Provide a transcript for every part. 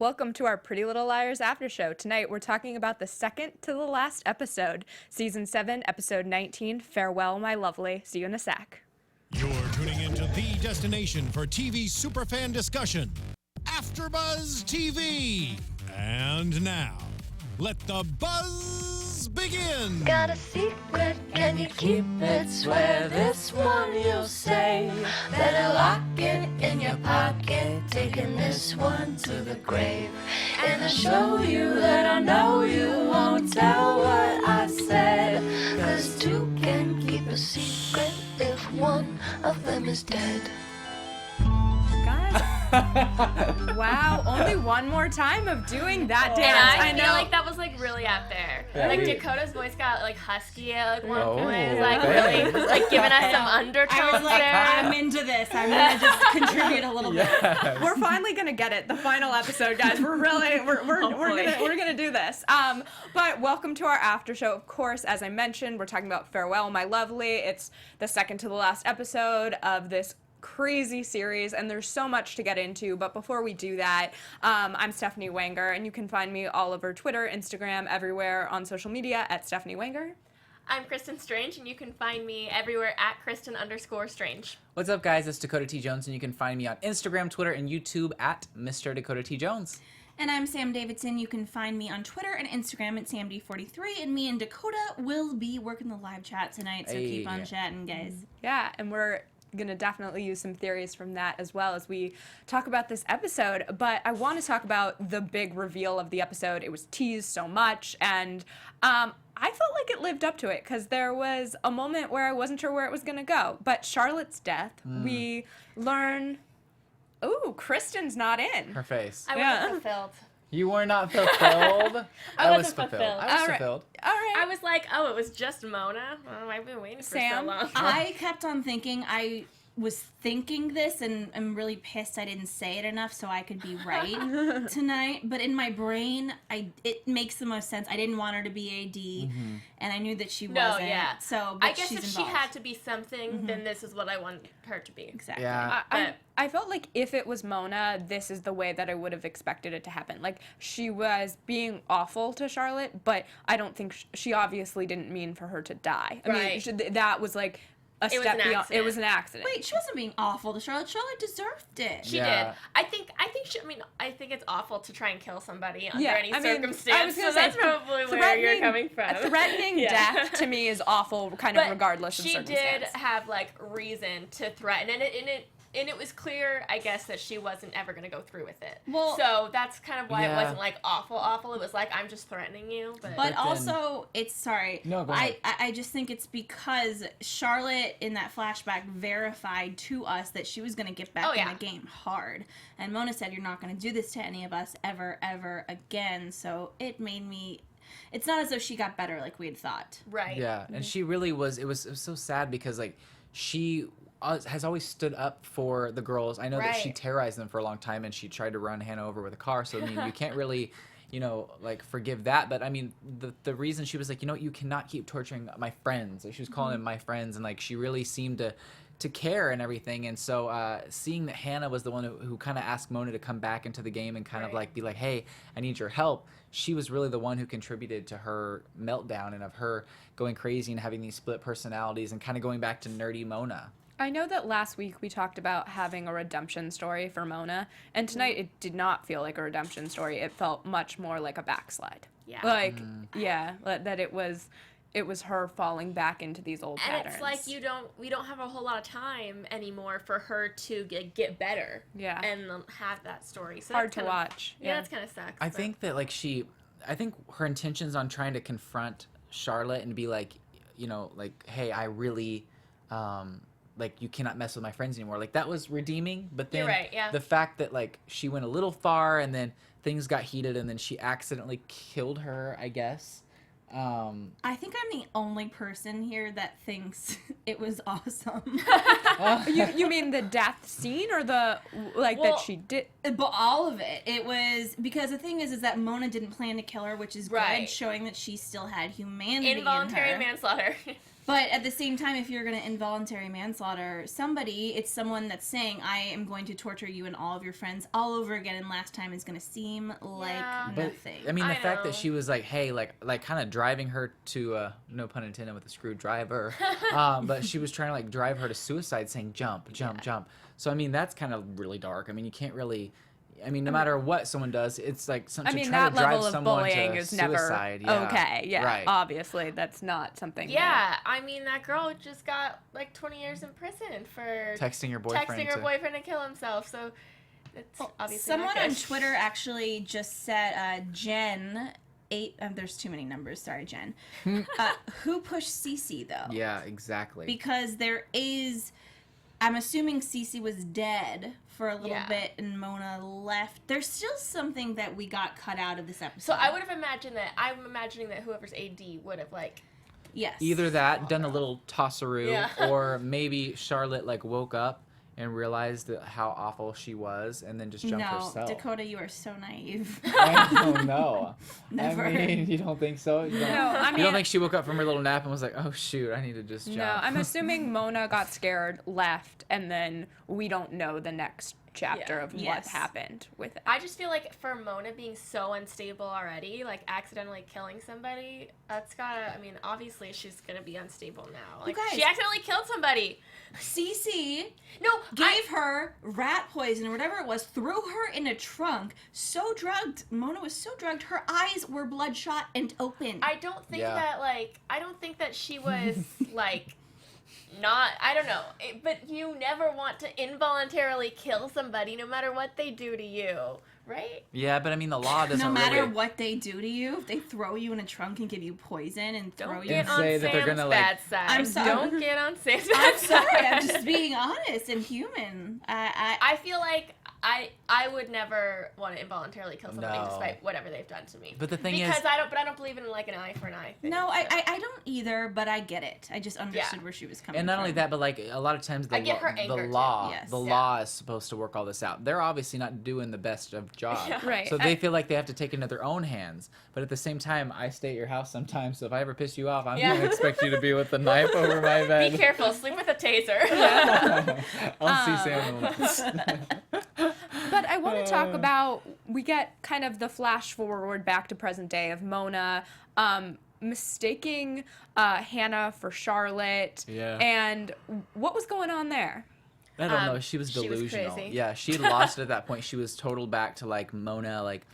Welcome to our Pretty Little Liars after show. Tonight we're talking about the second to the last episode, Season 7, Episode 19, Farewell, My Lovely. See you in a sec. You're tuning into the destination for TV superfan discussion, AFTERBUZZ TV. And now, let the buzz begin. Got a secret, can you keep it? Swear this one you'll say. Better lock it in your pocket, taking this one to the grave. And I'll show you that I know you won't tell what I said. 'Cause two can keep a secret if one of them is dead. Guys, wow, only one more time of doing that And dance. I feel know. like that was like really out there. Yeah, like we- Dakota's voice got like husky at like one Oh, point. It was like okay. really like giving us some undertones I was like, there. I'm into this. I'm gonna just contribute a little bit. We're finally gonna get it. The final episode, guys. We're gonna do this. But welcome to our after show. Of course, as I mentioned, we're talking about Farewell, My Lovely. It's the second to the last episode of this crazy series, and there's so much to get into. But before we do that, I'm Stephanie Wenger, and you can find me all over Twitter, Instagram, everywhere on social media at Stephanie Wenger. I'm Kristin Strange, and you can find me everywhere at Kristin_Strange. What's up, guys? It's Dakota T Jones, and you can find me on Instagram, Twitter, and YouTube at Mr. Dakota T Jones. And I'm Sam Davidson. You can find me on Twitter and Instagram at SamD43. And me and Dakota will be working the live chat tonight, so keep on chatting, guys. Yeah, and we're gonna definitely use some theories from that as well as we talk about this episode. But I want to talk about the big reveal of the episode. It was teased so much, and I felt like it lived up to it, because there was a moment where I wasn't sure where it was gonna go. But Charlotte's death, we learn. Ooh, Kristin's not in. Her face. I Yeah. wasn't fulfilled. You were not fulfilled. I was wasn't fulfilled. I was All right. fulfilled. All right. I was like, oh, it was just Mona. Oh, I've been waiting for Sam, so long. I kept on thinking I was thinking this, and I'm really pissed I didn't say it enough so I could be right tonight. But in my brain, it makes the most sense. I didn't want her to be AD, and I knew that she No, wasn't. yeah. So, but I guess she's if involved. she had to be something, then this is what I want her to be. Exactly. Yeah. I felt like if it was Mona, this is the way that I would have expected it to happen. Like, she was being awful to Charlotte, but I don't think she obviously didn't mean for her to die. I mean, Right. that was like a It was step an beyond. It accident. was an accident. Wait, she wasn't being awful to Charlotte. Charlotte deserved it. She Yeah. did. I think I think it's awful to try and kill somebody under Yeah, any I mean, circumstance. I was gonna so say, that's probably where you're coming from. Threatening Yeah. death to me is awful, kind of regardless of she circumstance. did have like reason to threaten, and it was clear, I guess, that she wasn't ever going to go through with it. Well- so that's kind of why Yeah. it wasn't like awful. It was like, I'm just threatening you. But But then- also, it's sorry. No, go ahead. I just think it's because Charlotte in that flashback verified to us that she was going to get back Oh, yeah. in the game hard. And Mona said, "You're not going to do this to any of us ever again." So it made me. It's not as though she got better like we had thought. right. Yeah, and she really was. It was so sad because like she has always stood up for the girls. I know that she Right. terrorized them for a long time, and she tried to run Hannah over with a car. So I mean, you can't really, like forgive that. But I mean, the reason she was like, you cannot keep torturing my friends. Like, she was calling them my friends, and like she really seemed to care and everything. And so seeing that Hannah was the one who kind of asked Mona to come back into the game and kind of Right. like be like, hey, I need your help. She was really the one who contributed to her meltdown and of her going crazy and having these split personalities and kind of going back to nerdy Mona. I know that last week we talked about having a redemption story for Mona, and tonight it did not feel like a redemption story. It felt much more like a backslide. Yeah. Like, that it was her falling back into these old And patterns. it's like we don't have a whole lot of time anymore for her to get better. Yeah. And have that story. So Hard that's to kinda- watch. Yeah, that's kind of sucks. I but- think that like I think her intentions on trying to confront Charlotte and be like, like, hey, I really, like, you cannot mess with my friends anymore. Like, that was redeeming. But then You're right, yeah. the fact that like she went a little far and then things got heated and then she accidentally killed her, I guess. I think I'm the only person here that thinks it was awesome. you mean the death scene or the that Well, she did? But all of it. It was because the thing is that Mona didn't plan to kill her, which is Right. good, showing that she still had humanity involuntary in her. manslaughter. But at the same time, if you're going to involuntary manslaughter somebody, it's someone that's saying, I am going to torture you and all of your friends all over again, and last time is going to seem like nothing. I mean, the I fact know. that she was like, hey, like kind of driving her to, no pun intended with a screwdriver, but she was trying to like drive her to suicide, saying jump, jump, jump. So, I mean, that's kind of really dark. I mean, you can't really... I mean, no matter what someone does, it's like something to try that to drive level of someone bullying to is suicide. never Yeah. okay. Yeah, Right. obviously that's not something. Yeah, I mean, that girl just got like 20 years in prison for Texting your boyfriend. texting her boyfriend to kill himself. So it's obviously Someone not good. on Twitter actually just said, Jen... there's too many numbers. Sorry, Jen. Who pushed Cece, though? Yeah, exactly. Because there is... I'm assuming Cece was dead for a little bit and Mona left. There's still something that we got cut out of this episode. So I would have imagined that. I'm imagining that whoever's AD would have like. Yes. Either that, done a little tosseroo, Yeah. or maybe Charlotte like woke up and realized that how awful she was, and then just jumped No, herself. Dakota, you are so naive. I don't know. Never. I mean, you don't think so? You don't, No, I you mean, don't think she woke up from her little nap and was like, oh shoot, I need to just jump? no, I'm assuming Mona got scared, left, and then we don't know the next chapter Yeah. of what Yes. happened with it. I just feel like for Mona being so unstable already, like accidentally killing somebody, that's gotta. I mean, obviously she's gonna be unstable now. Like guys- she accidentally killed somebody. Cece No, gave her rat poison or whatever it was, threw her in a trunk, so drugged. Mona was so drugged, her eyes were bloodshot and open. I don't think Yeah. that I don't think that she was like not, I don't know, but you never want to involuntarily kill somebody no matter what they do to you, right? Yeah, but I mean, the law doesn't No matter really... what they do to you, if they throw you in a trunk and give you poison and throw Don't you... get And on say that they're Sam's gonna, like- bad side. I'm sorry. Don't get on Sam's bad I'm side. sorry, I'm just being honest and human. I feel like I would never want to involuntarily kill somebody No. despite whatever they've done to me. But the thing because is... I don't believe in like an eye for an eye thing. No, so. I don't either, but I get it. I just understood Yeah. where she was coming And not from. only that, but like a lot of times I get her anger, too. Yes. the Yeah. law is supposed to work all this out. They're obviously not doing the best of job. Yeah. Right. So they feel like they have to take it into their own hands. But at the same time, I stay at your house sometimes, so if I ever piss you off, I'm Yeah. gonna expect you to be with the knife over my Be bed. careful. Sleep with a taser. I'll see Sam. But I want to talk about, we get kind of the flash forward back to present day of Mona mistaking Hannah for Charlotte. Yeah. And what was going on there? I don't know. She was she was delusional. crazy. Yeah, she had lost it at that point. She was totaled back to like Mona, like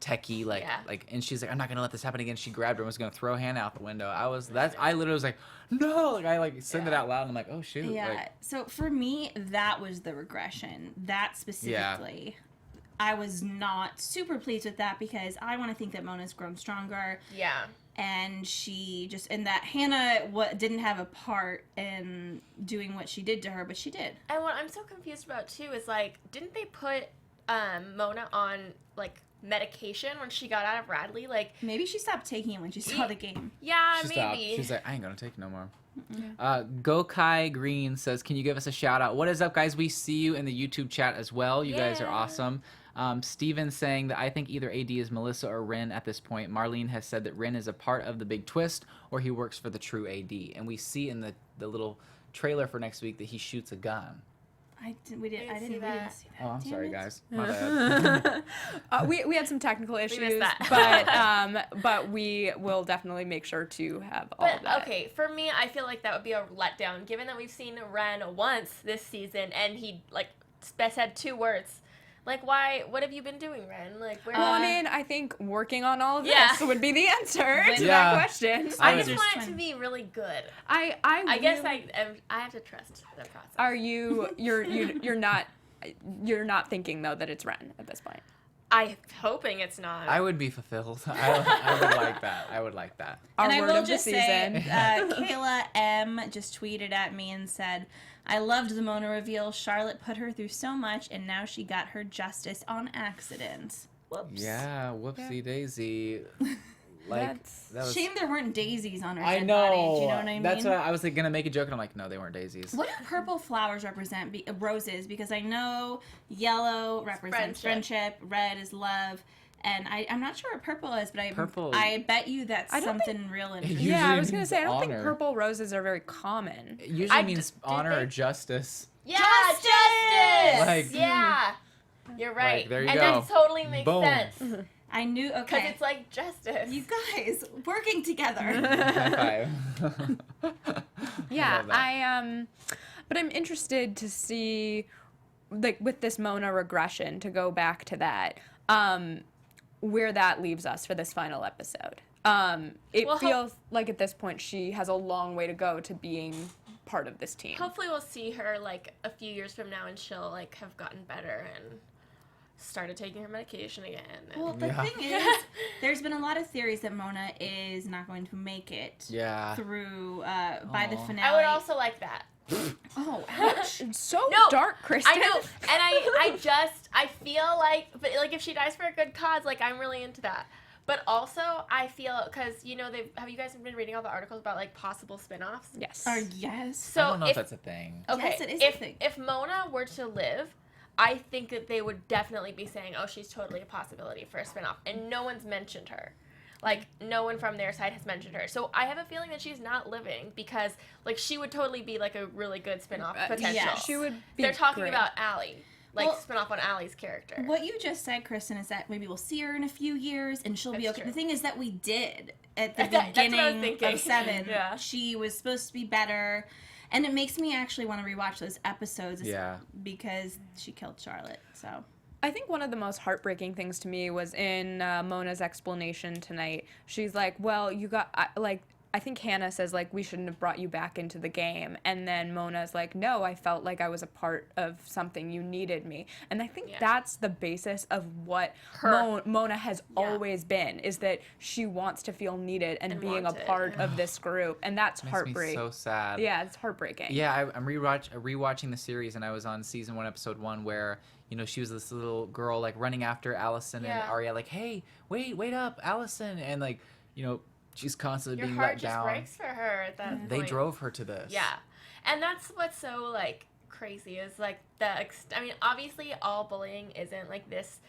techie, like Yeah. like, and she's like, I'm not gonna let this happen again. She grabbed her and was gonna throw Hannah out the window. I literally was like, no, like I like said it out loud. And I'm like, oh shoot. Yeah. Like, So for me, that was the regression. That specifically. I was not super pleased with that because I want to think that Mona's grown stronger. Yeah. And she just, and that Hannah didn't have a part in doing what she did to her, but she did. And what I'm so confused about too is like, didn't they put Mona on like medication when she got out of Radley? Like, Maybe she stopped taking it when she saw the game. yeah, she stopped. maybe. She's like, I ain't gonna take no more. Gokai Green says, can you give us a shout out? What is up, guys? We see you in the YouTube chat as well. You guys are Yeah. awesome. Steven saying that I think either AD is Melissa or Ren at this point. Marlene has said that Ren is a part of the big twist, or he works for the true AD. And we see in the little trailer for next week that he shoots a gun. I didn't see that. Oh, I'm Damn sorry, it. guys. My bad. We had some technical issues, that. but we will definitely make sure to have all of But that. okay, for me, I feel like that would be a letdown, given that we've seen Ren once this season, and he like said 2 words. Like, why? What have you been doing, Ren? Like, where? Well, I mean, I think working on all of Yeah. this would be the answer to Yeah. that question. I I just would- want it to be really good. I guess really- I have to trust the process. Are you're not thinking though that it's Ren at this point? I'm hoping it's not. I would be fulfilled. I would like that. I would like that. Our And I word will of the just season. say, Kayla M. just tweeted at me and said, I loved the Mona reveal. Charlotte put her through so much, and now she got her justice on accident. Whoops. Yeah, whoopsie daisy. Like That's- that was. Shame there weren't daisies on her I dead know. body. Do you know what I mean? That's what I was like, gonna make a joke, and I'm like, no, they weren't daisies. What do purple flowers represent? Roses, because I know yellow represents Friendship. friendship, red is love, And I'm not sure what purple is, but Purple- I bet you that's I don't something real interesting. Usually Yeah, I was gonna means say I don't think honor. purple roses are very common. It usually I means did honor or they- justice. Yeah, Justice! justice. Like- Yeah, you're right. Like, there you and go. that totally makes Boom. sense I knew, because okay. it's like justice. You guys working together. High five. Yeah, love that. but I'm interested to see, like, with this Mona regression, to go back to that, where that leaves us for this final episode. It Well, feels like at this point she has a long way to go to being part of this team. Hopefully we'll see her like a few years from now and she'll like have gotten better and started taking her medication again. And Well, the Yeah. thing is, there's been a lot of theories that Mona is not going to make it Yeah. through by the Aw. finale. I would also like that. Oh, ouch. It's so No, dark, Kristin. I know, and I feel like, but like if she dies for a good cause, like I'm really into that. But also, I feel, because, you know, have you guys been reading all the articles about, like, possible spin-offs? Yes. yes. So I don't know if that's a thing. okay, Yes, it is a thing. if Mona were to live, I think that they would definitely be saying, oh, she's totally a possibility for a spin-off. And no one's mentioned her. Like, no one from their side has mentioned her. So I have a feeling that she's not living because, like, she would totally be, like, a really good spin-off potential. yeah, she would be They're talking great. about Allie. Like, Well, spin-off on Allie's character. What you just said, Kristin, is that maybe we'll see her in a few years and she'll be That's okay. true. The thing is that we did at the That's what I was beginning thinking. of 7. Yeah. She was supposed to be better. And it makes me actually want to rewatch those episodes Yeah. because she killed Charlotte. So I think one of the most heartbreaking things to me was in Mona's explanation tonight. She's like, well, you got, I think Hannah says, like, we shouldn't have brought you back into the game. And then Mona's like, no, I felt like I was a part of something. You needed me. And I think that's the basis of what Mona has always been, is that she wants to feel needed and being wanted, a part of this group. And that's Makes heartbreaking. me so sad. Yeah, it's heartbreaking. Yeah, I'm rewatching the series, and I was on season 1, episode 1, where, you know, she was this little girl, like, running after Allison and Arya, like, hey, wait up, Allison. And, like, you know, she's constantly Your being heart let just down. breaks for her at that point. They drove her to this. Yeah. And that's what's so, like, crazy is, like, I mean, obviously all bullying isn't, like, this,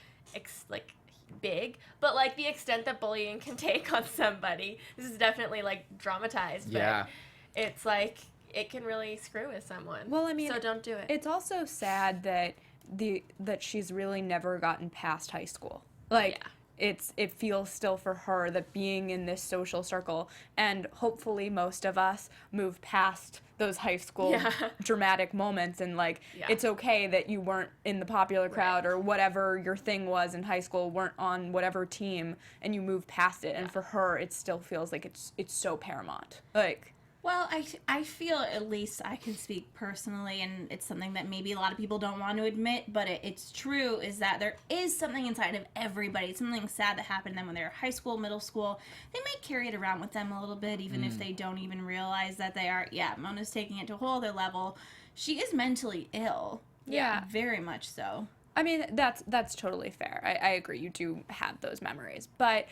big, but, like, the extent that bullying can take on somebody, this is definitely, like, dramatized, but Yeah. it's, like, it can really screw with someone. Well, I mean, so don't do it. It's also sad that that she's really never gotten past high school. Like, it feels still for her that being in this social circle, and hopefully most of us move past those high school dramatic moments, and like it's okay that you weren't in the popular crowd or whatever your thing was in high school, weren't on whatever team, and you move past it. And for her, it still feels like it's so paramount. Like, well, I feel, at least I can speak personally, and it's something that maybe a lot of people don't want to admit, but it's true, is that there is something inside of everybody, something sad that happened to them when they were high school, middle school. They might carry it around with them a little bit, even if they don't even realize that they are. Yeah, Mona's taking it to a whole other level. She is mentally ill. Yeah. Very much so. I mean, that's totally fair. I agree. You do have those memories. But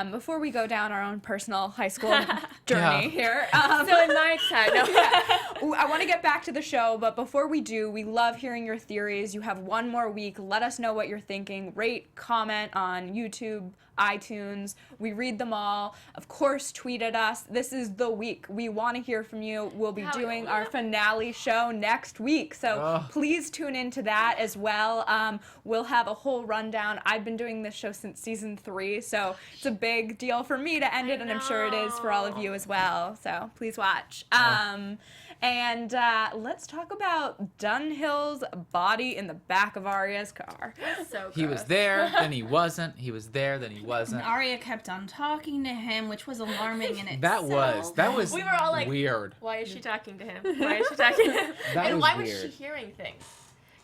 before we go down our own personal high school journey here. So in my side, no. I want to get back to the show, but before we do, we love hearing your theories. You have one more week. Let us know what you're thinking. Rate, comment on YouTube, iTunes. We read them all. Of course, tweet at us. This is the week. We want to hear from you. We'll be doing our finale show next week. So please tune into that as well. We'll have a whole rundown. I've been doing this show since season 3, so it's a big deal for me to end it, and I'm sure it is for all of you as well. So please watch. And let's talk about Dunhill's body in the back of Arya's car. So He was there, then he wasn't. He was there, then he wasn't. And Arya kept on talking to him, which was alarming in That itself. was We were all like, weird. Why is she talking to him? Why is she talking to him? That and was why weird. was she hearing things?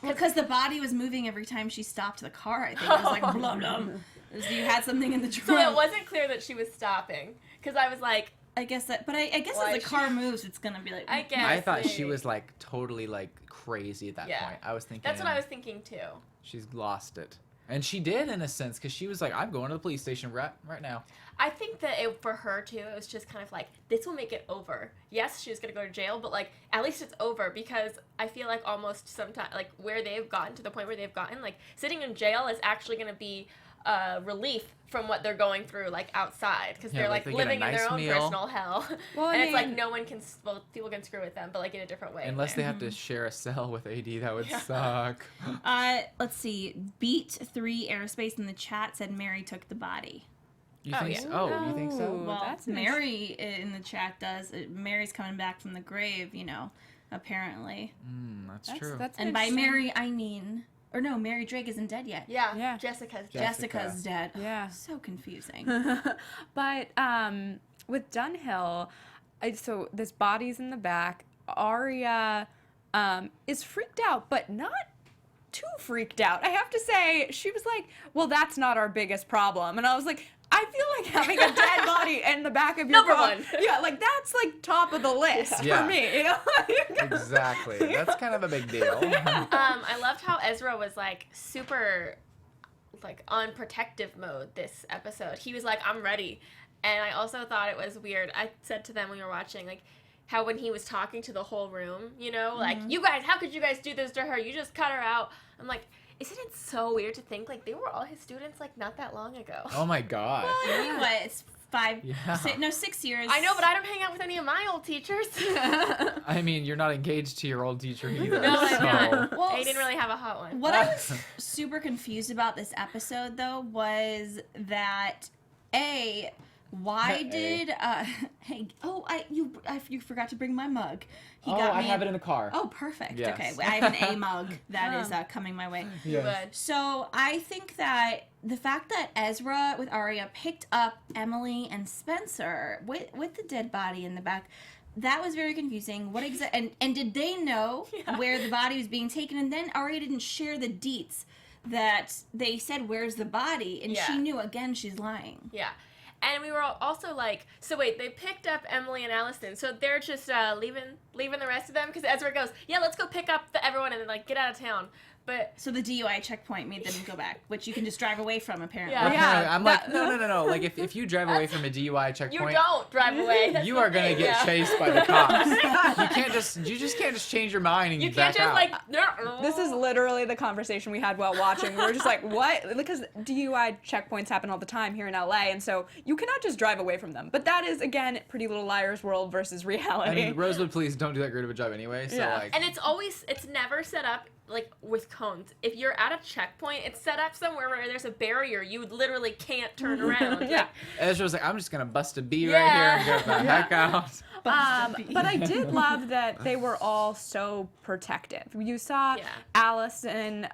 Because the body was moving every time she stopped the car, I think. It was like, blum, blum. So you had something in the trunk. So it wasn't clear that she was stopping. Because I was like, I guess that, but I guess Why as is the car moves, it's gonna be like. I guess. I thought she maybe. was like totally like crazy at that point. I was thinking That's what I was thinking too. she's lost it. And she did in a sense, because she was like, I'm going to the police station right now. I think that for her too, it was just kind of like, this will make it over. Yes, she was gonna go to jail, but like at least it's over, because I feel like almost sometimes like where they've gotten to the point where they've gotten, like sitting in jail is actually gonna be relief from what they're going through, like, outside, because they're, like, they get a living in their nice own meal. personal hell. Well, I and it's like mean- no one can, well, people can screw with them, but, like, in a different way. Unless they have to share a cell with AD, that would suck. Let's see. Beat3 Aerospace in the chat said Mary took the body. You Oh, think yeah. so? Oh, you think so? Ooh. Well, that's Mary in the chat does. Mary's coming back from the grave, you know, apparently. That's true. That's And by interesting. Mary, I mean, or no, Mary Drake isn't dead yet. Yeah. Yeah. Jessica's dead. Jessica's dead. Yeah. So confusing. But with Dunhill, so this body's in the back. Arya is freaked out, but not too freaked out. I have to say, she was like, well, that's not our biggest problem. And I was like, I feel like having a dead body in the back of your Number car. one. Yeah, like that's like top of the list Yeah. for me. You know? Exactly. That's kind of a big deal. I loved how Ezra was, like, super, like, on protective mode this episode. He was like, I'm ready. And I also thought it was weird. I said to them when we were watching, like, how when he was talking to the whole room, you know, like, you guys, how could you guys do this to her? You just cut her out. I'm like, isn't it so weird to think, like, they were all his students, like, not that long ago? Oh my god. What? It's 6 years. I know, but I don't hang out with any of my old teachers. I mean, you're not engaged to your old teacher either. No, I'm so. not. Well, They didn't really have a hot one. What I was super confused about this episode, though, was that why did hey, you forgot to bring my mug. He got me I have it in the car. Oh, perfect. Yes. Okay, I have an A mug that is coming my way. But So I think that the fact that Ezra with Arya picked up Emily and Spencer with the dead body in the back, that was very confusing. What and did they know where the body was being taken? And then Arya didn't share the deets that they said, "Where's the body?" And she knew again. She's lying. yeah. And we were also like, so wait, they picked up Emily and Allison, so they're just leaving the rest of them? Because Ezra goes, yeah, let's go pick up everyone and then, like, get out of town. But So the DUI checkpoint made them go back, which you can just drive away from, apparently. Yeah. Apparently, Yeah, I'm like, no. Like, if you drive away from a DUI you checkpoint, don't drive away. That's you the are gonna thing, get yeah. chased by the cops. You just can't just change your mind and You you can't back just, out. like, This is literally the conversation we had while watching. We were just like, what? Because DUI checkpoints happen all the time here in LA, and so you cannot just drive away from them. But that is, again, Pretty Little Liars world versus reality. I mean, Rosewood police don't do that great of a job anyway. So Yeah. like, And it's never set up, like, with cones. If you're at a checkpoint, it's set up somewhere where there's a barrier. You literally can't turn around. Yeah. Like, Ezra was like, I'm just gonna bust a bee Yeah. right here and get the heck out. But I did love that they were all so protective. You saw Yeah. Allison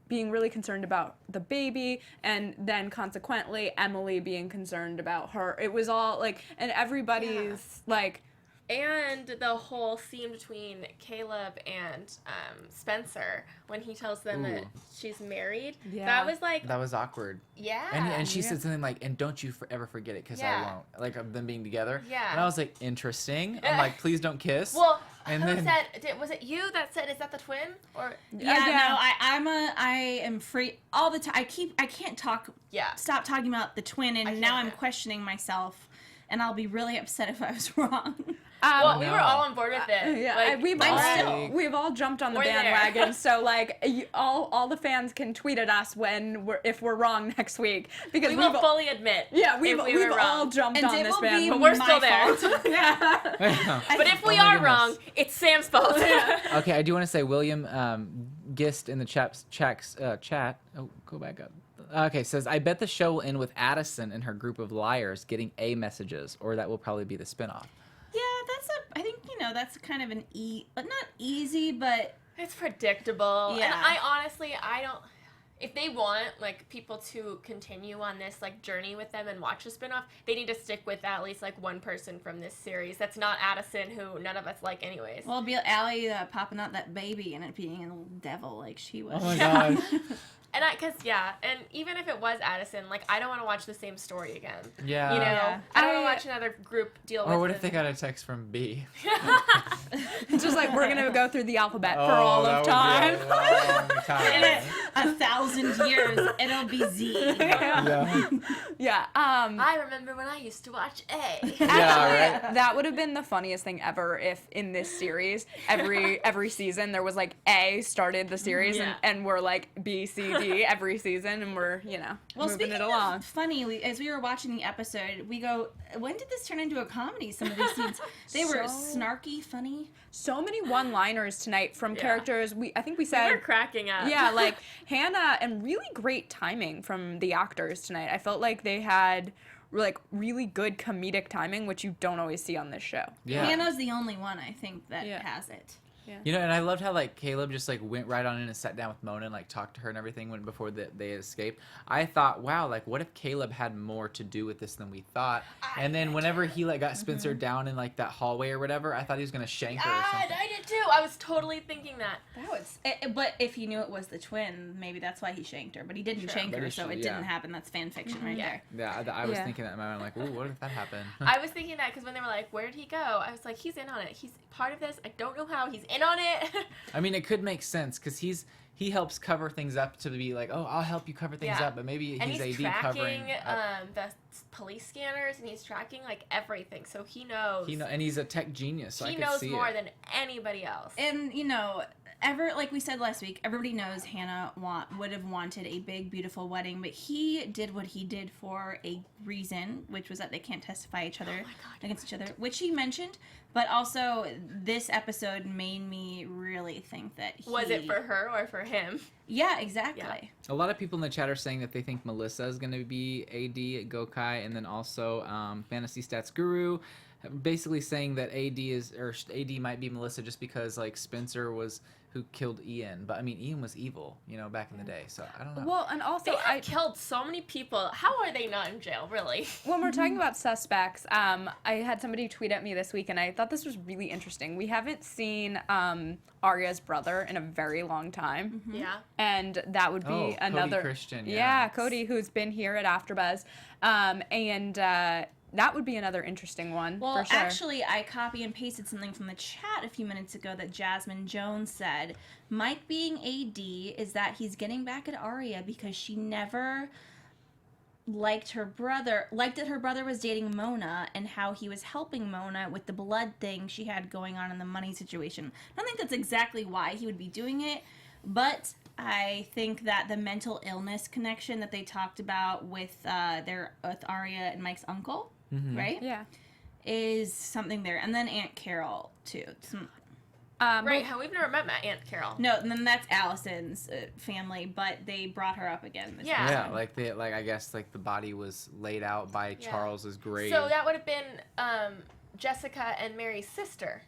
being really concerned about the baby, and then consequently Emily being concerned about her. It was all like, and everybody's like, and the whole scene between Caleb and Spencer when he tells them that Ooh. she's married. Yeah. That was like, That was awkward. yeah. And she said something like, and don't you ever forget it, because Yeah. I won't. Like, of them being together. Yeah. And I was like, interesting. I'm like, please don't kiss. Well, And who then- said? Was it you that said? Is that the twin? Or Yeah, Yeah. no, I am free all the time. I can't stop talking about the twin, and I now can't. I'm questioning myself, and I'll be really upset if I was wrong. well, we no. were all on board with it. Yeah, Like, we've all jumped on the We're there. bandwagon. So like, all the fans can tweet at us if we're wrong next week, because we we've will fully admit. yeah if we've we were all wrong. jumped And on it this will be bandwagon. But we're my still there. fault. Yeah. But if we Oh my are goodness. wrong, it's Sam's fault. Okay, I do want to say William Gist in the chat. Oh, go back up. Okay, says, I bet the show will end with Addison and her group of liars getting A messages, or that will probably be the spinoff. Yeah, I think that's kind of but not easy, but It's predictable. Yeah. And I honestly, I don't. If they want, like, people to continue on this, like, journey with them and watch a spinoff, they need to stick with at least, like, one person from this series that's not Addison, who none of us like anyways. well, it'll be Allie popping out that baby and it being a little devil like she was. Oh my god. And and even if it was Addison, like, I don't want to watch the same story again. Yeah. You know? Yeah. I don't want to watch another group deal with Or what if the- they got a text from B? It's just like, we're gonna go through the alphabet for Oh, all that of would time. be a long time. 1,000 1,000 years, it'll be Z. Yeah. I remember when I used to watch A. Yeah, right. That would have been the funniest thing ever if in this series, every season there was like A started the series and we're like B, C, D every season and we're, moving it along. Funny, as we were watching the episode, we go, when did this turn into a comedy? Some of these scenes, they were snarky, funny. So many one-liners tonight from characters. I think we said We're cracking up. Yeah, like Hannah, and really great timing from the actors tonight. I felt like they had like really good comedic timing, which you don't always see on this show. Yeah. Hannah's the only one I think that has it. Yeah. You know, and I loved how like Caleb just like went right on in and sat down with Mona and like talked to her and everything before they escaped. I thought, wow, like what if Caleb had more to do with this than we thought? And then whenever he like got Spencer down in like that hallway or whatever, I thought he was gonna shank her or something. I did too. I was totally thinking that. That was, but if he knew it was the twin, maybe that's why he shanked her. But he didn't shank her, so it didn't happen. That's fan fiction right there. Yeah, I was thinking that in my mind, like, ooh, what if that happened? I was thinking that because when they were like, where did he go? I was like, he's in on it. He's part of this. I don't know how. He's in on it. I mean, it could make sense because he helps cover things up to be like, oh, I'll help you cover things up, but maybe and he's AD tracking covering the police scanners, and he's tracking like everything, so he knows. And he's a tech genius, so he I could knows see more it. than anybody else. And like we said last week, everybody knows Hannah would have wanted a big, beautiful wedding, but he did what he did for a reason, which was that they can't testify against each other, which he mentioned. But also, this episode made me really think that was it for her or for him? Yeah, exactly. Yeah. A lot of people in the chat are saying that they think Melissa is going to be AD at Gokai, and then also Fantasy Stats Guru, basically saying that AD might be Melissa just because like Spencer was who killed Ian, but I mean Ian was evil, back in the day, so I don't know. Well, and also I killed so many people. How are they not in jail, really? When we're talking about suspects, I had somebody tweet at me this week, and I thought this was really interesting. We haven't seen Arya's brother in a very long time. Mm-hmm. Yeah. And that would be another Christian, yeah, Cody, who's been here at AfterBuzz, and that would be another interesting one. Well, for sure. actually, I copy and pasted something from the chat a few minutes ago that Jasmine Jones said. Mike being AD is that he's getting back at Arya because she never liked that her brother was dating Mona and how he was helping Mona with the blood thing she had going on in the money situation. I don't think that's exactly why he would be doing it, but I think that the mental illness connection that they talked about with Arya and Mike's uncle, right? Yeah. Is something there. And then Aunt Carol, too. Right, we've never met Aunt Carol. No, and then that's Allison's family, but they brought her up again. Yeah, I guess like the body was laid out by Charles's grave. So that would have been Jessica and Mary's sister,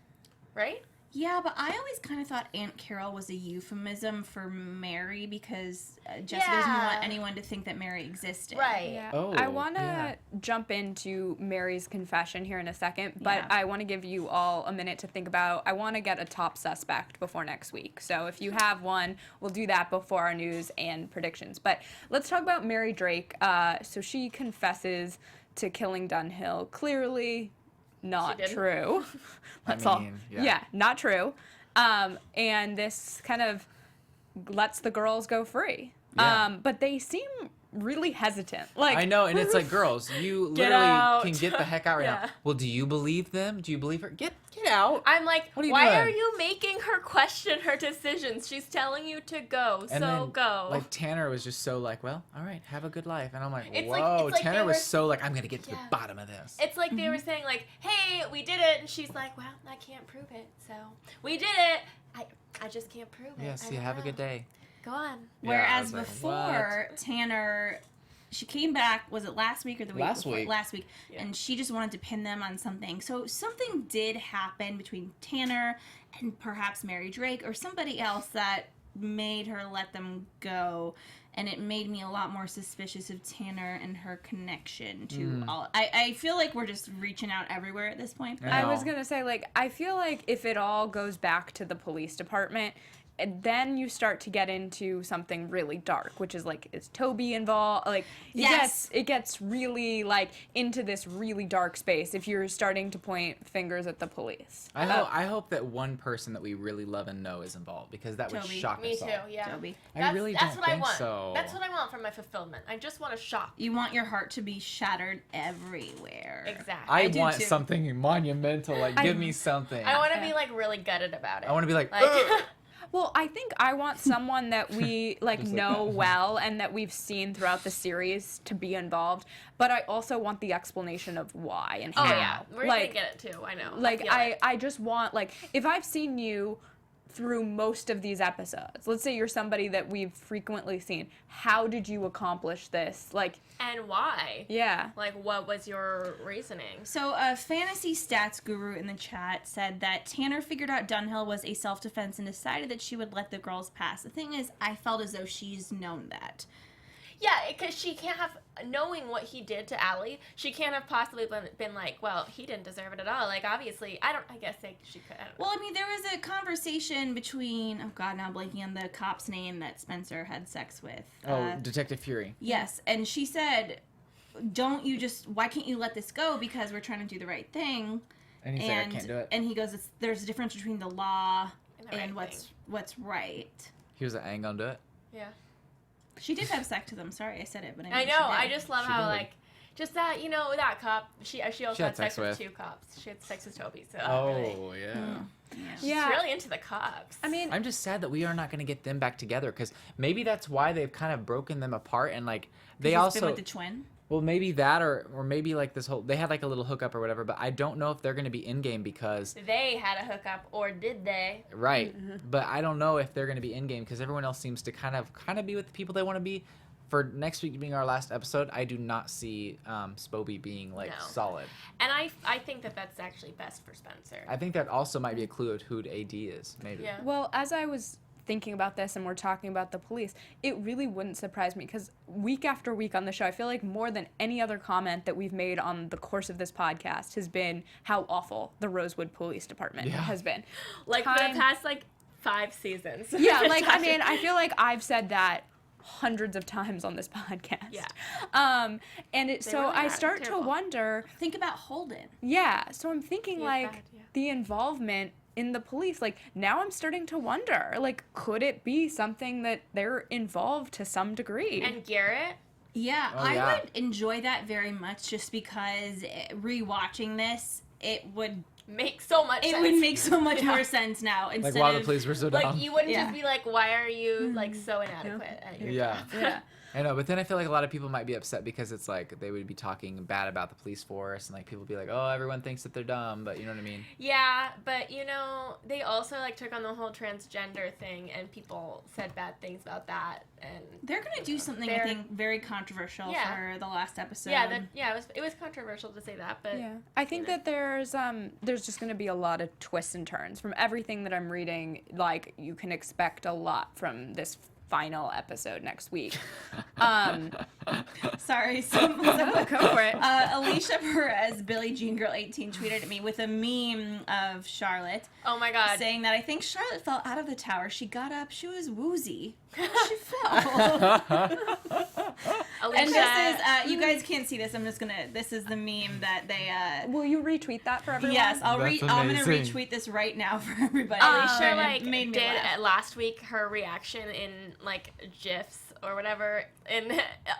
right? Yeah, but I always kind of thought Aunt Carol was a euphemism for Mary because Jessica doesn't want anyone to think that Mary existed. Right. Yeah. Oh, I want to jump into Mary's confession here in a second, but I want to give you all a minute to think about, I want to get a top suspect before next week. So if you have one, we'll do that before our news and predictions. But let's talk about Mary Drake. So she confesses to killing Dunhill. Clearly not true. Not true. And this kind of lets the girls go free. Yeah. But they seem really hesitant. Like, I know, and it's like, girls, you literally can get the heck out right now. Well, do you believe them? Do you believe her? Get out. I'm like, what are you why doing? are you making her question her decisions? She's telling you to go, and then, go. Like, Tanner was just so like, well, all right, have a good life. And I'm like, It's whoa. like Tanner was so like, I'm going to get to the bottom of this. It's like they were saying, like, hey, we did it. And she's like, well, I can't prove it. So, we did it. I just can't prove it. Yes, you have a good day. Go on. Whereas before, Tanner, she came back, was it last week or the week before? Last week. Yeah. And she just wanted to pin them on something. So something did happen between Tanner and perhaps Mary Drake or somebody else that made her let them go. And it made me a lot more suspicious of Tanner and her connection to all. I feel like we're just reaching out everywhere at this point. I was going to say, like, I feel like if it all goes back to the police department, and then you start to get into something really dark, which is like, is Toby involved? Like, it gets really like into this really dark space if you're starting to point fingers at the police. I hope that one person that we really love and know is involved, because that would Toby. shock Me us too, all. yeah. Toby. I really that's don't what think I want. so. That's what I want from my fulfillment. I just want a shock. You want your heart to be shattered everywhere. Exactly. I do want too. something monumental. Like, give me something. I want to be like really gutted about it. I want to be like, Well, I think I want someone that we like Just like know that. well and that we've seen throughout the series to be involved, but I also want the explanation of why and Oh how. yeah, we're like, gonna get it too. I know. Like feel it. I just want, like, if I've seen you through most of these episodes, let's say you're somebody that we've frequently seen, how did you accomplish this? Like, And why? yeah. Like, what was your reasoning? So a fantasy stats guru in the chat said that Tanner figured out Dunhill was a self-defense and decided that she would let the girls pass. The thing is, I felt as though she's known that. Yeah, because she can't have, knowing what he did to Allie, she can't have possibly been like, well, he didn't deserve it at all. Like, obviously, I guess she could. I don't know. Well, I mean, there was a conversation between, oh god, now I'm blanking on the cop's name that Spencer had sex with. Detective Fury. Yes, and she said, why can't you let this go, because we're trying to do the right thing. And he's like, I can't do it. And he goes, there's a difference between the law And the and right what's right. He was like, I ain't gonna do it. Yeah. She did have sex with him. Sorry, I said it, but I she know. did. I just love She how, did. like, just that, that cop, she also had had sex sex with with. 2 cops. She had sex with Toby, so really, yeah. she's Yeah. really into the cops. I mean, I'm just sad that we are not going to get them back together, because maybe that's why they've kind of broken them apart, and like they He's also been with the twin. well, maybe that, or maybe like this whole, they had like a little hookup or whatever, but I don't know if they're going to be in game, because they had a hookup, or did they? right, but I don't know if they're going to be in game, because everyone else seems to kind of be with the people they want to be. For next week being our last episode, I do not see Spoby being like No. solid. And I think that that's actually best for Spencer. I think that also might be a clue of who AD is, maybe. Yeah. well, as I was thinking about this and we're talking about the police, it really wouldn't surprise me, because week after week on the show, I feel like more than any other comment that we've made on the course of this podcast has been how awful the Rosewood Police Department has been. Like Time- the past 5 seasons. Yeah, like, I mean, I feel like I've said that hundreds of times on this podcast. Yeah. So really I are. start Terrible. to wonder, Think about Holden. yeah, so I'm thinking He was like bad, yeah. the involvement in the police, like now I'm starting to wonder, like, could it be something that they're involved to some degree? And Garrett, Yeah, Oh, I yeah. would enjoy that very much, just because rewatching this, it would makes so much sense. would make so much more sense now. Like, Instead while the of police were so dumb. Like, you wouldn't Yeah. just be like, why are you, like, so inadequate at your Yeah. job? yeah. I know, but then I feel like a lot of people might be upset, because it's like they would be talking bad about the police force, and like people would be like, oh, everyone thinks that they're dumb, but you know what I mean? Yeah, but, they also, like, took on the whole transgender thing, and people said bad things about that, and... they're gonna do something I They're- think very controversial Yeah. for the last episode. it was controversial to say that, but... Yeah, I think that there's just going to be a lot of twists and turns from everything that I'm reading. Like, you can expect a lot from this final episode next week. Sorry, so Go for it. Alicia Perez, Billie Jean Girl 18, tweeted at me with a meme of Charlotte Oh my god. saying that I think Charlotte fell out of the tower. She got up, she was woozy. She fell. Alicia, And this is, you guys can't see this. This is the meme that they, Will you retweet that for everyone? yes, I'm That's gonna amazing. retweet this right now for everybody. Alicia, And it like, made me did laugh. last week her reaction in, like, GIFs or whatever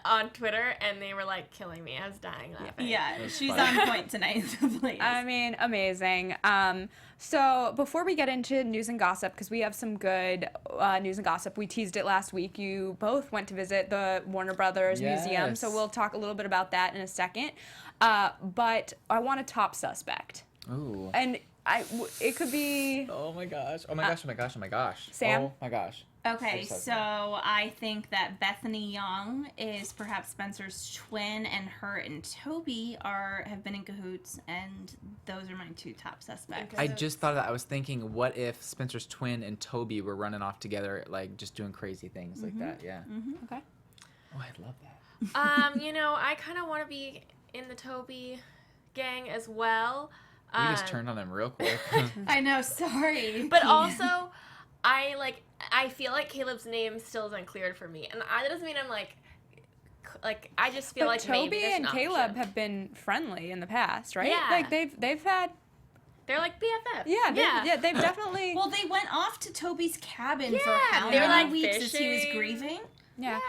on Twitter, and they were, like, killing me. I was dying laughing. Yeah, That's she's funny. on point tonight. Please. I mean, amazing. So before we get into news and gossip, because we have some good news and gossip, we teased it last week. You both went to visit the Warner Brothers Museum, so Yes. we'll talk a little bit about that in a second. But I want a top suspect, Ooh. and it could be Oh my gosh. Oh my gosh. Oh my gosh. Oh my gosh. Sam? Oh my gosh. Okay, So so I think that Bethany Young is perhaps Spencer's twin, and her and Toby have been in cahoots, and those are my 2 top suspects. Okay. I just thought of that. I was thinking, what if Spencer's twin and Toby were running off together, like just doing crazy things like that? Yeah. okay. Oh, I love that. I kind of want to be in the Toby gang as well. We just turned on him real quick. I know, sorry. But also, I, like, I feel like Caleb's name still isn't cleared for me, and that doesn't mean I'm like I just feel But like maybe Toby there's and an Caleb option. have been friendly in the past, right? Yeah. Like they've had They're like BFF. they've definitely Well, they went off to Toby's cabin for Yeah, how they were, many like, weeks as he was fishing. grieving? yeah.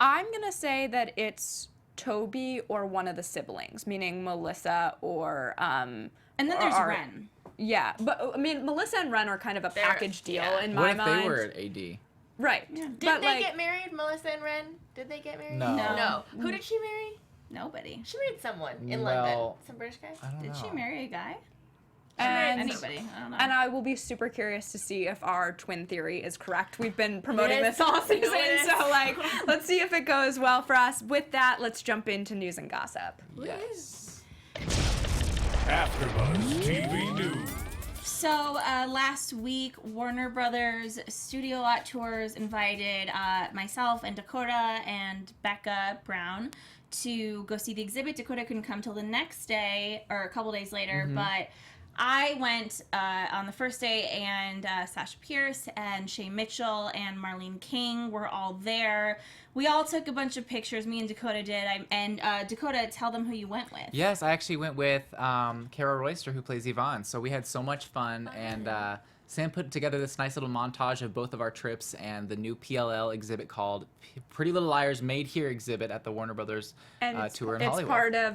I'm gonna say that it's Toby or one of the siblings, meaning Melissa or And then there's or- Ren. Yeah, but I mean Melissa and Ren are kind of a They're- package deal yeah. in What my if mind. they were at AD? Right. Yeah. Did But they like, get married, Melissa and Ren? Did they get married? No. No. Who did she marry? Nobody. She married someone in Well, London. Some British guy? I don't know. Did she marry a guy? and Anybody? I don't know. And I will be super curious to see if our twin theory is correct. We've been promoting Yes. this all season, Yes. so like, let's see if it goes well for us. With that, let's jump into news and gossip. Yes. AfterBuzz TV News. So last week, Warner Brothers Studio Tours invited myself and Dakota and Becca Brown to go see the exhibit. Dakota couldn't come till the next day or a couple days later, but I went on the first day, and Sasha Pierce and Shay Mitchell and Marlene King were all there. We all took a bunch of pictures. Me and Dakota did. Dakota, tell them who you went with. Yes, I actually went with Kara Royster, who plays Yvonne. So we had so much fun, and Sam put together this nice little montage of both of our trips and the new PLL exhibit called Pretty Little Liars Made Here exhibit at the Warner Brothers tour in it's Hollywood. part of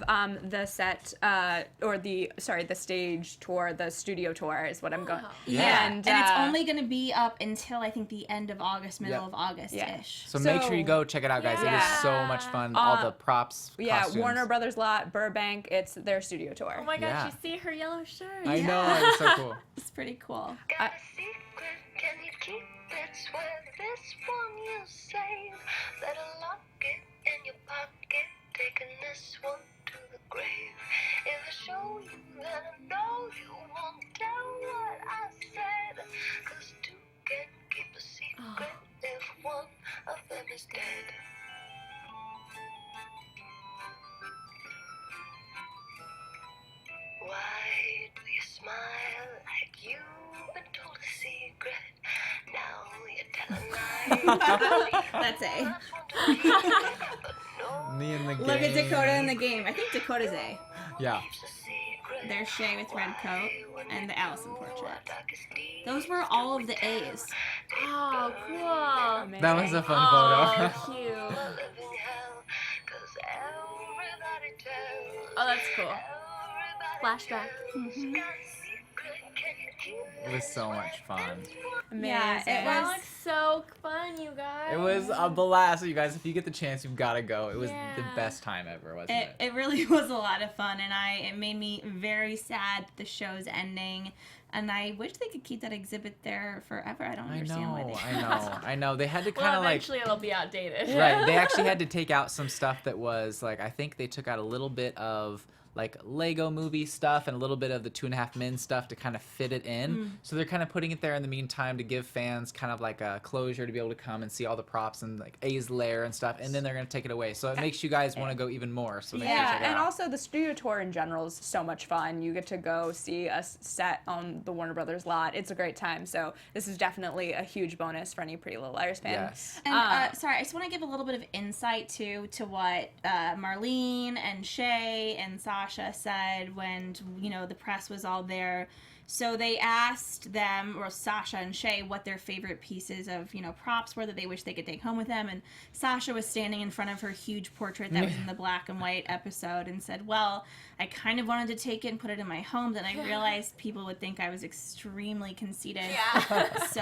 the set the stage tour, the studio tour is what I'm going. Yeah, And, and it's only going to be up until I think the end of August, middle Yep. of August-ish. Yeah. So make sure you So- go check it out, guys. It was Yeah. so much fun. All the props, Yeah, costumes. Warner Brothers lot, Burbank. It's their studio tour. Oh my gosh, Yeah. you see her yellow shirt. I know, it was so cool. It's pretty cool. Got a secret, can you keep it? Swear this one you'll save. Better lock it in your pocket, taking this one to the grave. If I show you, then I know you won't tell what I said. 'Cause two can keep a secret if one of them is dead. Why do you smile like you've been told a secret? Now you're telling lies. That's A. But no Me and the game. Look at Dakota in the game. I think Dakota's A. Yeah. keeps a secret. There's Shay with red coat and the Allison Our portrait. darkest deeds Those were all of the A's. Oh, cool. That was a fun Oh, photo. cute. a living hell. 'Cause everybody tells. Oh, that's cool. Everybody Flashback. tells. Got a secret, can you keep It was so much fun. Yeah, Amazing. it That was- looks so fun, you guys. It was a blast, you guys. If you get the chance, you've got to go. It was the Yeah. best time ever, wasn't it? It really was a lot of fun, and it made me very sad that the show's ending. And I wish they could keep that exhibit there forever. I don't I understand why know, they I know. They had to kind Well, of like eventually it'll be outdated. right. They actually had to take out some stuff that was like I think they took out a little bit of like Lego movie stuff and a little bit of the 2.5 Men stuff to kind of fit it in. So they're kind of putting it there in the meantime to give fans kind of like a closure to be able to come and see all the props and like A's lair and stuff, and then they're gonna take it away. So it makes you guys want to go even more. So make sure you Yeah, check it and out. also the studio tour in general is so much fun. You get to go see a set on the Warner Brothers lot. It's a great time. So this is definitely a huge bonus for any Pretty Little Liars fan. Yes. And sorry, I just want to give a little bit of insight to what Marlene and Shay and Sasha said when the press was all there. So they asked them, or Sasha and Shay, what their favorite pieces of props were that they wish they could take home with them. And Sasha was standing in front of her huge portrait that was in the black and white episode and said, "Well, I kind of wanted to take it and put it in my home. Then I realized people would think I was extremely conceited. Yeah. So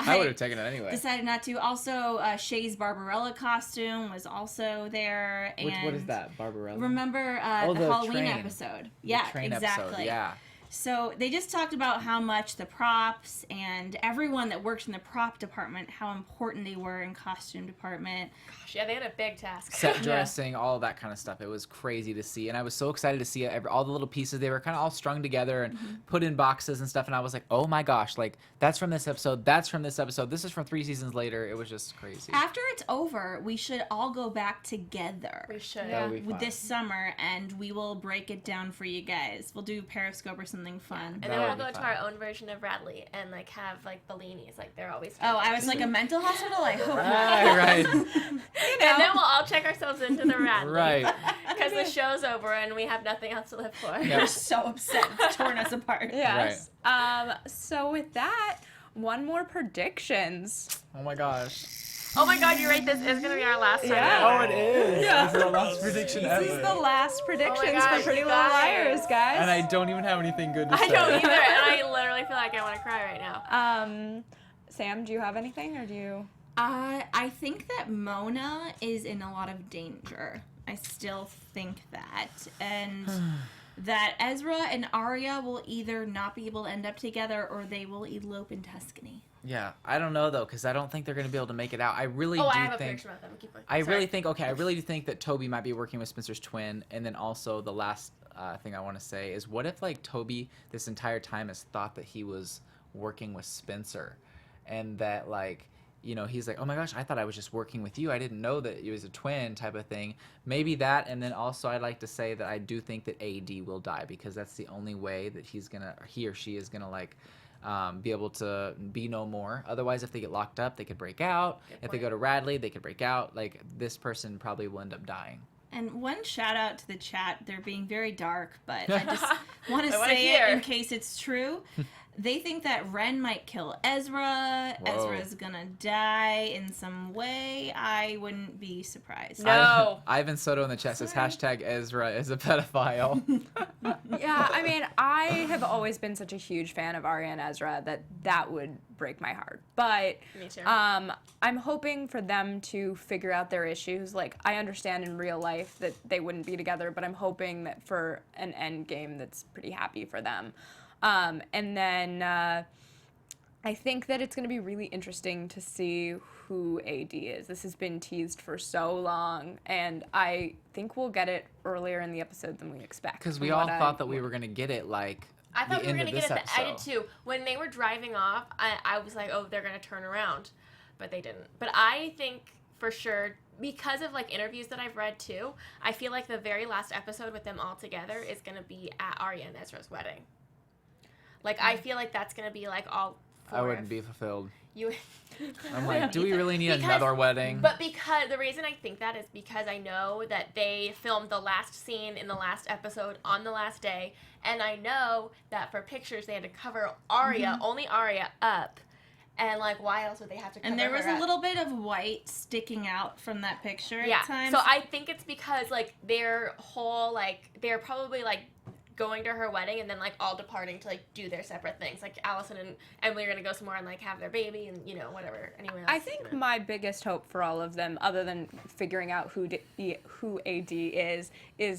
I would have taken it anyway. decided not to. Also, Shay's Barbarella costume was also there. And What is that, Barbarella? Remember the the Halloween train. episode? The Yeah, train exactly. episode, yeah. So they just talked about how much the props and everyone that works in the prop department, how important they were in costume department. Gosh, yeah, they had a big task. Set dressing, all of that kind of stuff. It was crazy to see, and I was so excited to see it. All the little pieces, they were kind of all strung together and put in boxes and stuff, and I was like, oh my gosh, like, that's from this episode, that's from this episode, this is from 3 seasons later. It was just crazy. After it's over, we should all go back together. We should. That would be fun. This summer, and we will break it down for you guys. We'll do Periscope or something something fun. And then we'll go to our own version of Radley and like have like Bellinis, like they're always. Oh, I was like a mental hospital. I hope not. Right. And then we'll all check ourselves into the Radley. Right. Because the show's over and we have nothing else to live for. We're so upset. It's torn us apart. Yes. So with that, one more predictions. Oh my gosh. Oh my God, you're right. This is gonna be our last time. Yeah. Oh, it is. Yeah. This is the last prediction ever. This is the last predictions gosh, for Pretty you Little guys. Liars, guys. And I don't even have anything good to I say. don't either, and I literally feel like I want to cry right now. Sam, do you have anything, or do you? I think that Mona is in a lot of danger. I still think that. And that Ezra and Arya will either not be able to end up together or they will elope in Tuscany. Yeah, I don't know though, because I don't think they're gonna be able to make it out. I really do I have a think. prediction about them. Keep going. I Sorry. really do think that Toby might be working with Spencer's twin, and then also the last thing I want to say is, what if like Toby this entire time has thought that he was working with Spencer, and that like, you know, he's like, oh my gosh, I thought I was just working with you. I didn't know that he was a twin type of thing. Maybe that, and then also I'd like to say that I do think that AD will die, because that's the only way that he or she is gonna like be able to be no more. Otherwise, if they get locked up, they could break out. If they go to Radley, they could break out. Like, this person probably will end up dying. And one shout out to the chat. They're being very dark, but I just want to I wanna say hear. it in case it's true. They think that Ren might kill Ezra. Whoa. Ezra's gonna die in some way. I wouldn't be surprised. No. Ivan Soto in the chat says hashtag Ezra is a pedophile. Yeah, I mean, I have always been such a huge fan of Arya and Ezra that would break my heart. But Me too. I'm hoping for them to figure out their issues. Like, I understand in real life that they wouldn't be together, but I'm hoping that for an end game that's pretty happy for them. And then I think that it's going to be really interesting to see who AD is. This has been teased for so long, and I think we'll get it earlier in the episode than we expect. Because we all thought that we were going to get it, like, I thought we were going gonna get it. I did too. When they were driving off, I was like, oh, they're gonna turn around, but they didn't. But I think for sure, because of like interviews that I've read too, I feel like the very last episode with them all together is gonna be at Arya and Ezra's wedding. Like, I feel like that's gonna be like all. I wouldn't be fulfilled. You. I'm like, do we really need Because- another wedding? But because the reason I think that is because I know that they filmed the last scene in the last episode on the last day, and I know that for pictures they had to cover Arya, only Arya, up, and like why else would they have to cover And there was her a up? little bit of white sticking out from that picture Yeah. at times. So I think it's because like their whole like they're probably like going to her wedding and then like all departing to like do their separate things. Like Allison and Emily are gonna go somewhere and like have their baby and you know whatever. Anyone else I is think gonna... my biggest hope for all of them, other than figuring out who AD is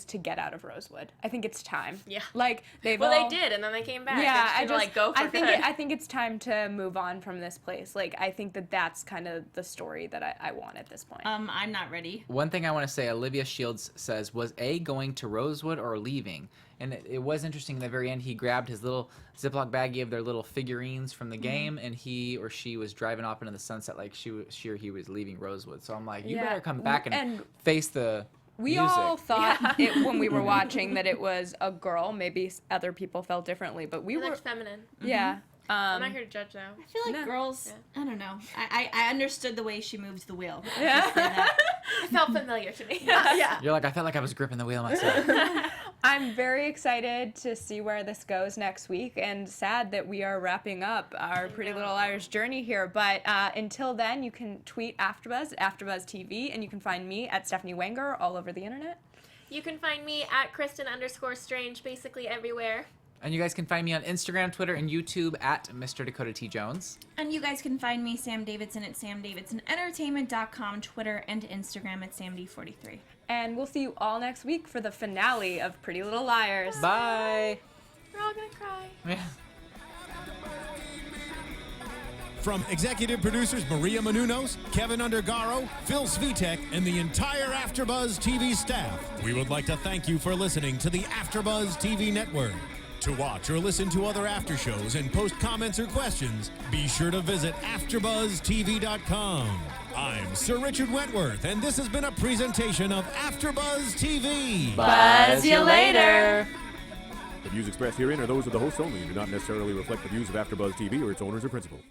to get out of Rosewood. I think it's time. Yeah. Like they did, and then they came back. Yeah, I just like go for good. I think it's time to move on from this place. Like, I think that's kind of the story that I want at this point. I'm not ready. One thing I want to say, Olivia Shields says, was A going to Rosewood or leaving? And it was interesting at the very end, he grabbed his little Ziploc baggie of their little figurines from the game, and he or she was driving off into the sunset like she or he was leaving Rosewood. So I'm like, you Yeah. better come back and And face the We music. all thought when we were watching that it was a girl. Maybe other people felt differently, but we It were. looked feminine. Yeah. I'm not here to judge though. I feel like No. girls, I don't know. I understood the way she moves the wheel. I'll Yeah. just say that. It felt familiar to me. Yeah. You're like, I felt like I was gripping the wheel myself. I'm very excited to see where this goes next week, and sad that we are wrapping up our Pretty Little Liars journey here. But until then, you can tweet AfterBuzz, AfterBuzz TV, and you can find me at Stephanie Wenger all over the internet. You can find me at Kristin_Strange basically everywhere. And you guys can find me on Instagram, Twitter, and YouTube at Mr. Dakota T. Jones. And you guys can find me, Sam Davidson, at samdavidsonentertainment.com, Twitter and Instagram at samd43. And we'll see you all next week for the finale of Pretty Little Liars. Bye. We're all gonna cry. Yeah. From executive producers Maria Menounos, Kevin Undergaro, Phil Svitek, and the entire AfterBuzz TV staff, we would like to thank you for listening to the AfterBuzz TV network. To watch or listen to other after shows and post comments or questions, be sure to visit AfterBuzzTV.com. I'm Sir Richard Wentworth, and this has been a presentation of AfterBuzz TV. Buzz you later. The views expressed herein are those of the hosts only and do not necessarily reflect the views of AfterBuzz TV or its owners or principals.